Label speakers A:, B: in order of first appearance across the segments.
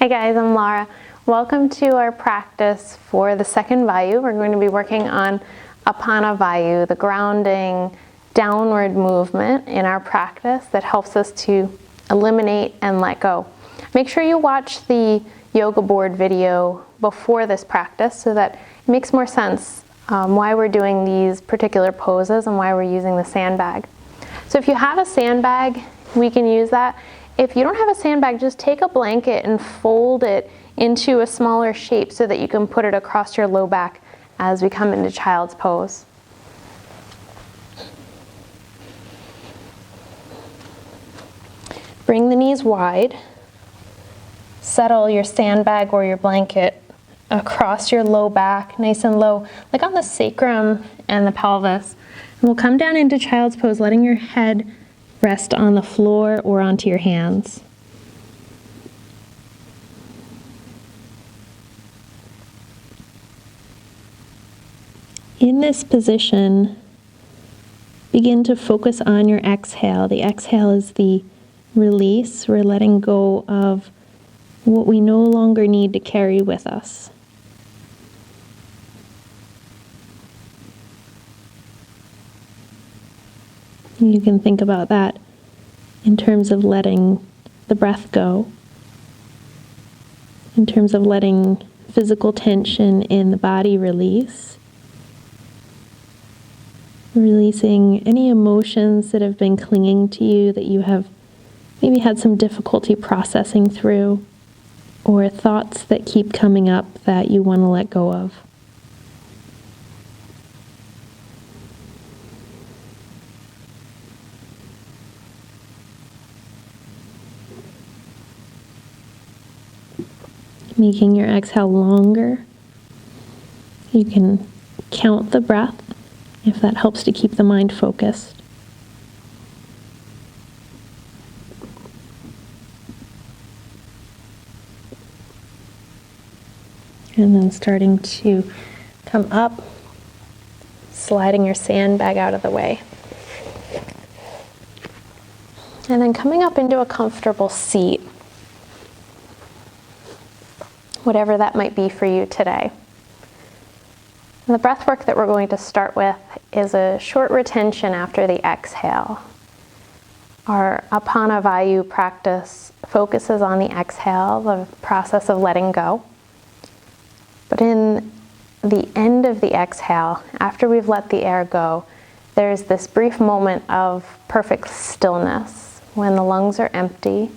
A: Hi guys, I'm Laura. Welcome to our practice for the second Vayu. We're going to be working on APANA VAYU, the grounding downward movement in our practice that helps us to eliminate and let go. Make sure you watch the yoga board video before this practice so that it makes more sense why we're doing these particular poses and why we're using the sandbag. So if you have a sandbag, we can use that. If you don't have a sandbag, just take a blanket and fold it into a smaller shape so that you can put it across your low back as we come into child's pose. Bring the knees wide. Settle your sandbag or your blanket across your low back, nice and low, like on the sacrum and the pelvis. And we'll come down into child's pose, letting your head rest on the floor or onto your hands. In this position, begin to focus on your exhale. The exhale is the release. We're letting go of what we no longer need to carry with us. You can think about that in terms of letting the breath go, in terms of letting physical tension in the body release, releasing any emotions that have been clinging to you that you have maybe had some difficulty processing through, or thoughts that keep coming up that you want to let go of. Making your exhale longer. You can count the breath if that helps to keep the mind focused. And then starting to come up, sliding your sandbag out of the way. And then coming up into a comfortable seat, whatever that might be for you today. And the breath work that we're going to start with is a short retention after the exhale. Our APANA VAYU practice focuses on the exhale, the process of letting go. But in the end of the exhale, after we've let the air go, there's this brief moment of perfect stillness when the lungs are empty,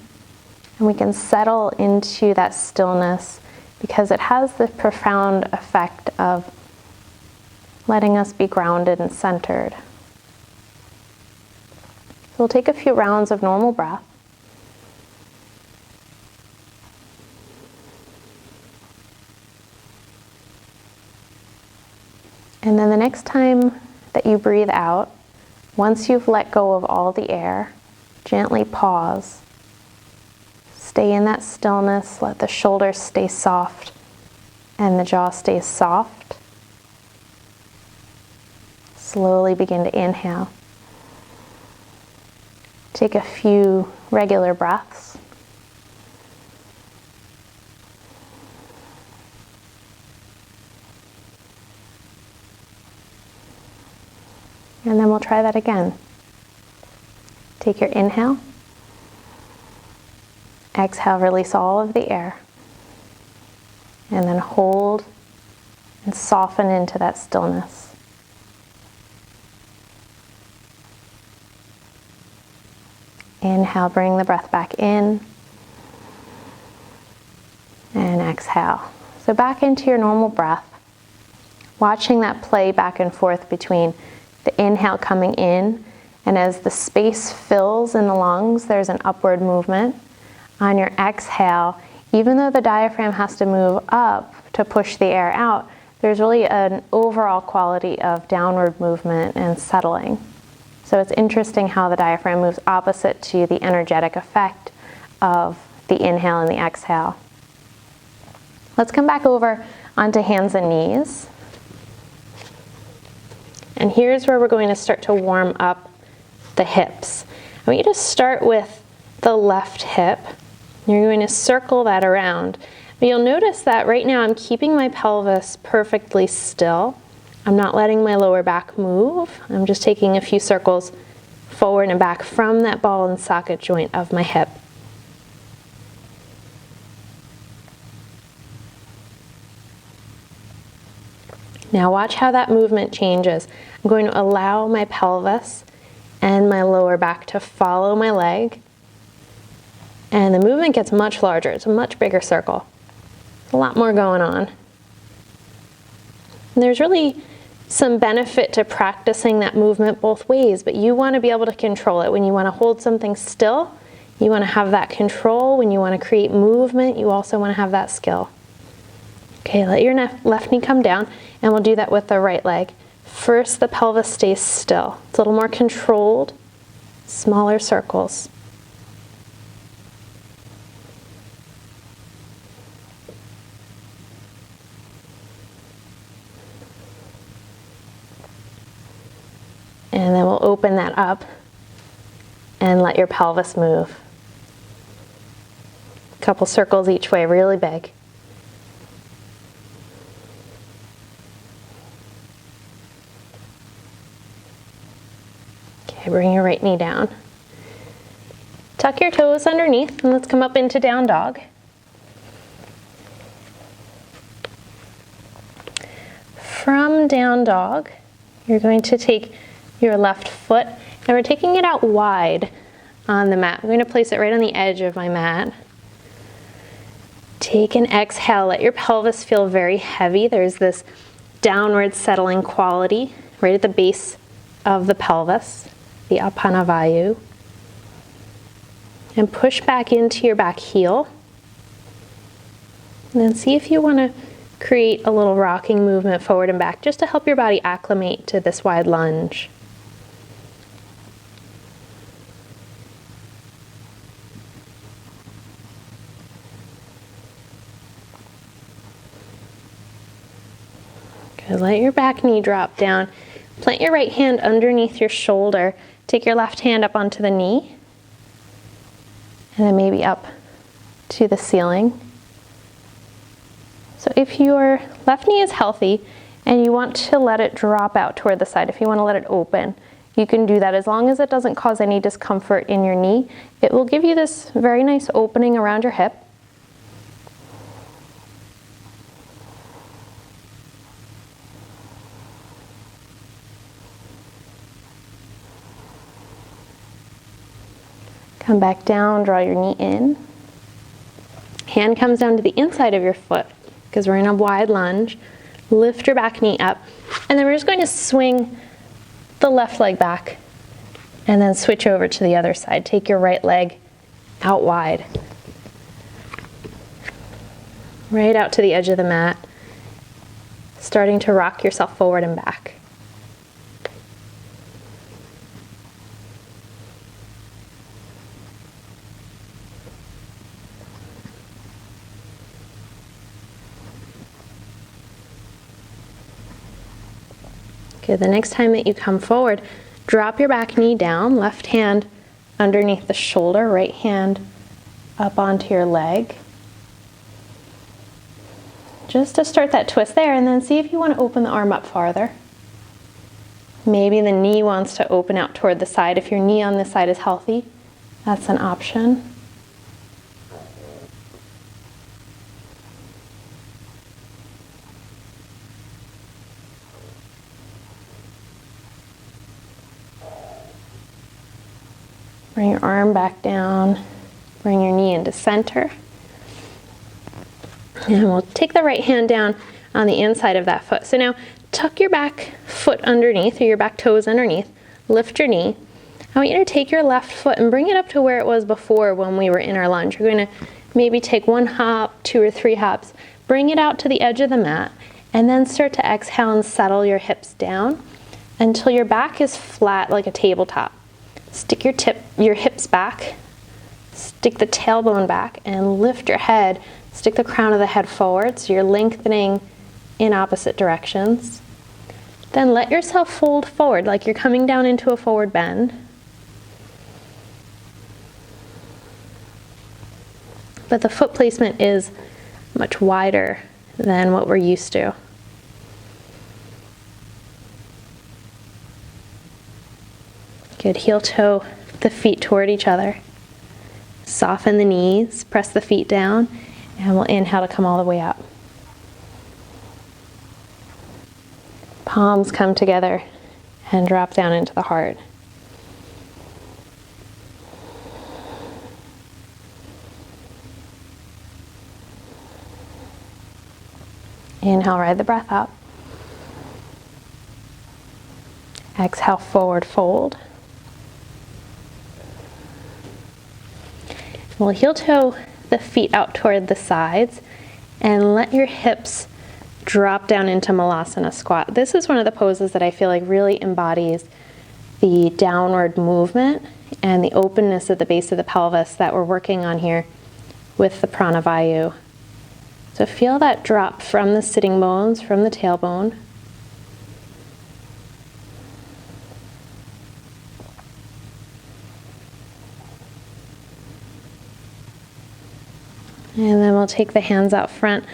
A: and we can settle into that stillness because it has the profound effect of letting us be grounded and centered. So we'll take a few rounds of normal breath. And then the next time that you breathe out, once you've let go of all the air, gently pause. Stay in that stillness, let the shoulders stay soft and the jaw stay soft. Slowly begin to inhale. Take a few regular breaths. And then we'll try that again. Take your inhale. Exhale, release all of the air. And then hold and soften into that stillness. Inhale, bring the breath back in. And exhale. So back into your normal breath. Watching that play back and forth between the inhale coming in, and as the space fills in the lungs, there's an upward movement. On your exhale, even though the diaphragm has to move up to push the air out, there's really an overall quality of downward movement and settling. So it's interesting how the diaphragm moves opposite to the energetic effect of the inhale and the exhale. Let's come back over onto hands and knees. And here's where we're going to start to warm up the hips. I want you to start with the left hip You're going to circle that around. But you'll notice that right now I'm keeping my pelvis perfectly still. I'm not letting my lower back move. I'm just taking a few circles forward and back from that ball and socket joint of my hip. Now watch how that movement changes. I'm going to allow my pelvis and my lower back to follow my leg. And the movement gets much larger. It's a much bigger circle. There's a lot more going on. And there's really some benefit to practicing that movement both ways, but you want to be able to control it. When you want to hold something still, you want to have that control. When you want to create movement, you also want to have that skill. Okay, let your left knee come down, and we'll do that with the right leg. First, the pelvis stays still. It's a little more controlled, smaller circles. And then we'll open that up and let your pelvis move. A couple circles each way, really big. Okay, bring your right knee down. Tuck your toes underneath and let's come up into down dog. From down dog, you're going to take your left foot, and we're taking it out wide on the mat. I'm going to place it right on the edge of my mat. Take an exhale, let your pelvis feel very heavy. There's this downward settling quality right at the base of the pelvis, the APANA VAYU. And push back into your back heel. And then see if you want to create a little rocking movement forward and back just to help your body acclimate to this wide lunge. Good. Let your back knee drop down. Plant your right hand underneath your shoulder. Take your left hand up onto the knee. And then maybe up to the ceiling. So if your left knee is healthy and you want to let it drop out toward the side, if you want to let it open, you can do that as long as it doesn't cause any discomfort in your knee. It will give you this very nice opening around your hip. Come back down, draw your knee in. Hand comes down to the inside of your foot because we're in a wide lunge. Lift your back knee up. And then we're just going to swing the left leg back and then switch over to the other side. Take your right leg out wide. Right out to the edge of the mat. Starting to rock yourself forward and back. Okay, the next time that you come forward, drop your back knee down, left hand underneath the shoulder, right hand up onto your leg. Just to start that twist there, and then see if you want to open the arm up farther. Maybe the knee wants to open out toward the side. If your knee on this side is healthy, that's an option. Bring your arm back down, bring your knee into center. And we'll take the right hand down on the inside of that foot. So now tuck your back foot underneath, or your back toes underneath, lift your knee. I want you to take your left foot and bring it up to where it was before when we were in our lunge. You're going to maybe take one hop, 2 or 3 hops, bring it out to the edge of the mat, and then start to exhale and settle your hips down until your back is flat like a tabletop. Stick your hips back, stick the tailbone back, and lift your head. Stick the crown of the head forward so you're lengthening in opposite directions. Then let yourself fold forward like you're coming down into a forward bend. but the foot placement is much wider than what we're used to. Good, heel toe the feet toward each other. Soften the knees, press the feet down, and we'll inhale to come all the way up. Palms come together and drop down into the heart. Inhale, ride the breath up. Exhale, forward fold. We'll heel toe the feet out toward the sides and let your hips drop down into Malasana squat. This is one of the poses that I feel like really embodies the downward movement and the openness at the base of the pelvis that we're working on here with the Prana Vayu. So feel that drop from the sitting bones, from the tailbone. And then we'll take the hands out front,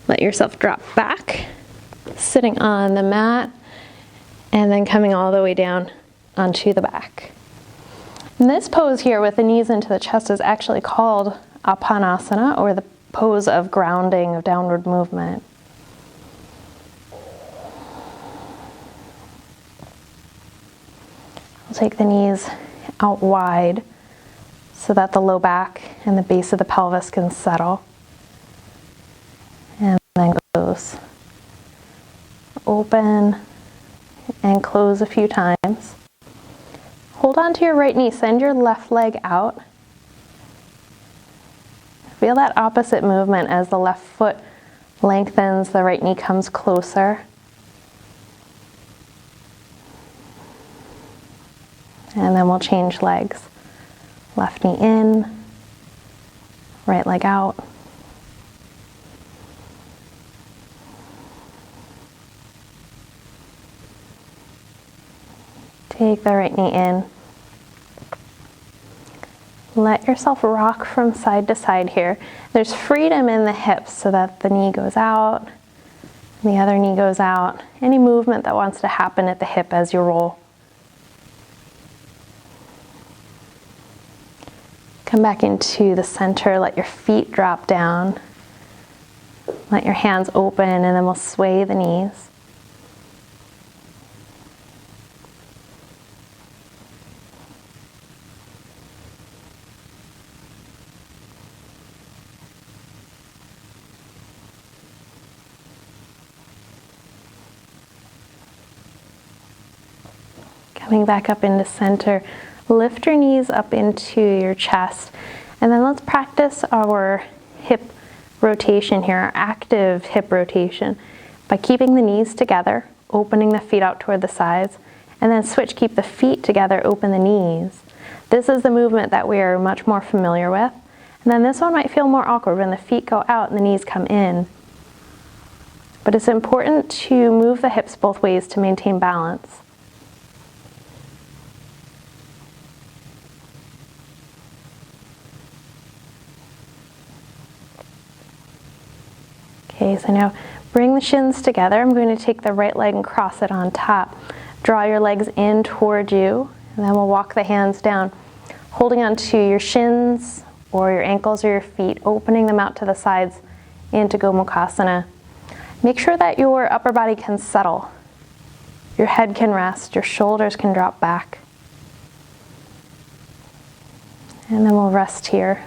A: let yourself drop back, sitting on the mat, and then coming all the way down onto the back. And this pose here with the knees into the chest is actually called Apanasana, or the pose of grounding, of downward movement. We'll take the knees out wide so that the low back and the base of the pelvis can settle. And then close. Open and close a few times. Hold on to your right knee, send your left leg out. Feel that opposite movement as the left foot lengthens, the right knee comes closer. And then we'll change legs. Left knee in, right leg out. Take the right knee in. Let yourself rock from side to side here. There's freedom in the hips so that the knee goes out, the other knee goes out. Any movement that wants to happen at the hip as you roll. Come back into the center, let your feet drop down. Let your hands open, and then we'll sway the knees. Coming back up into center. Lift your knees up into your chest, and then let's practice our hip rotation here, our active hip rotation, by keeping the knees together, opening the feet out toward the sides, and then switch, keep the feet together, open the knees. This is the movement that we are much more familiar with, and then this one might feel more awkward when the feet go out and the knees come in. But it's important to move the hips both ways to maintain balance. Okay, so now bring the shins together. I'm going to take the right leg and cross it on top. Draw your legs in toward you, and then we'll walk the hands down, holding onto your shins or your ankles or your feet, opening them out to the sides into Gomukhasana. Make sure that your upper body can settle. Your head can rest, your shoulders can drop back. And then we'll rest here.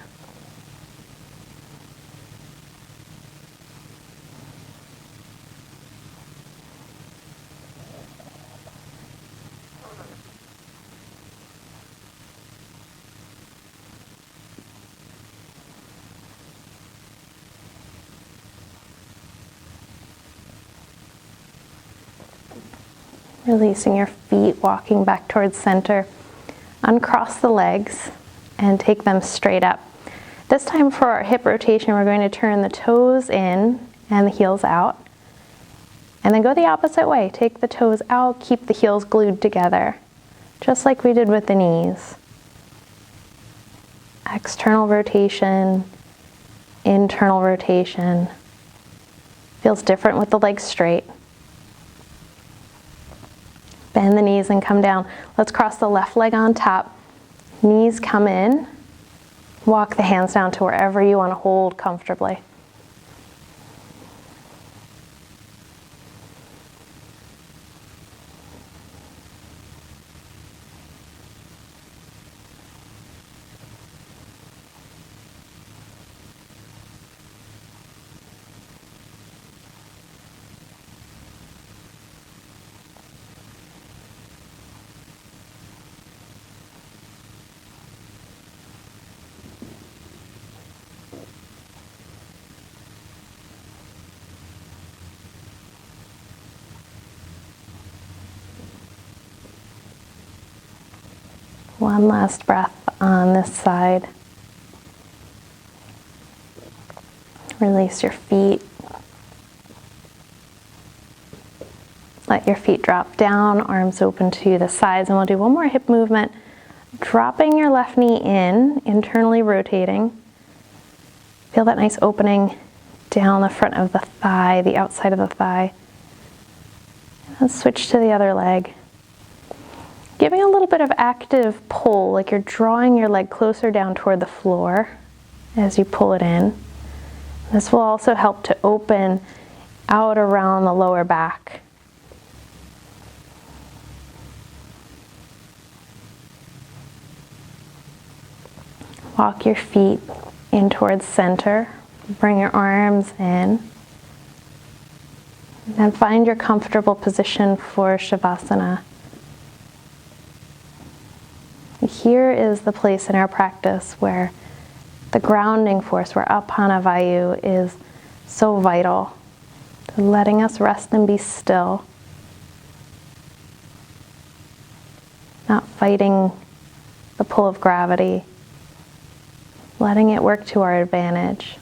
A: Releasing your feet, walking back towards center. Uncross the legs and take them straight up. This time for our hip rotation, we're going to turn the toes in and the heels out. And then go the opposite way. Take the toes out, keep the heels glued together, just like we did with the knees. External rotation, internal rotation. Feels different with the legs straight. Bend the knees and come down. Let's cross the left leg on top. Knees come in. Walk the hands down to wherever you want to hold comfortably. One last breath on this side. Release your feet. Let your feet drop down, arms open to the sides, and we'll do one more hip movement. Dropping your left knee in, internally rotating. Feel that nice opening down the front of the thigh, the outside of the thigh. And switch to the other leg. Giving a little bit of active pull, like you're drawing your leg closer down toward the floor as you pull it in. This will also help to open out around the lower back. Walk your feet in towards center. Bring your arms in. Then find your comfortable position for Shavasana. Here is the place in our practice where the grounding force, where APANA VAYU is so vital. Letting us rest and be still. Not fighting the pull of gravity. Letting it work to our advantage.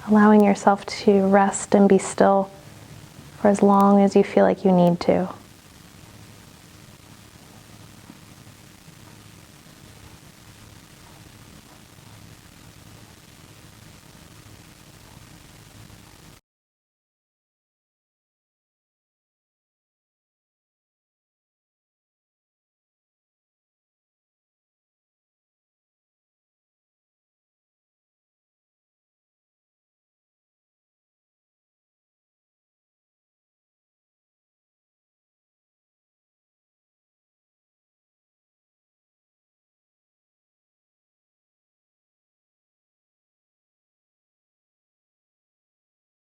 A: Allowing yourself to rest and be still for as long as you feel like you need to.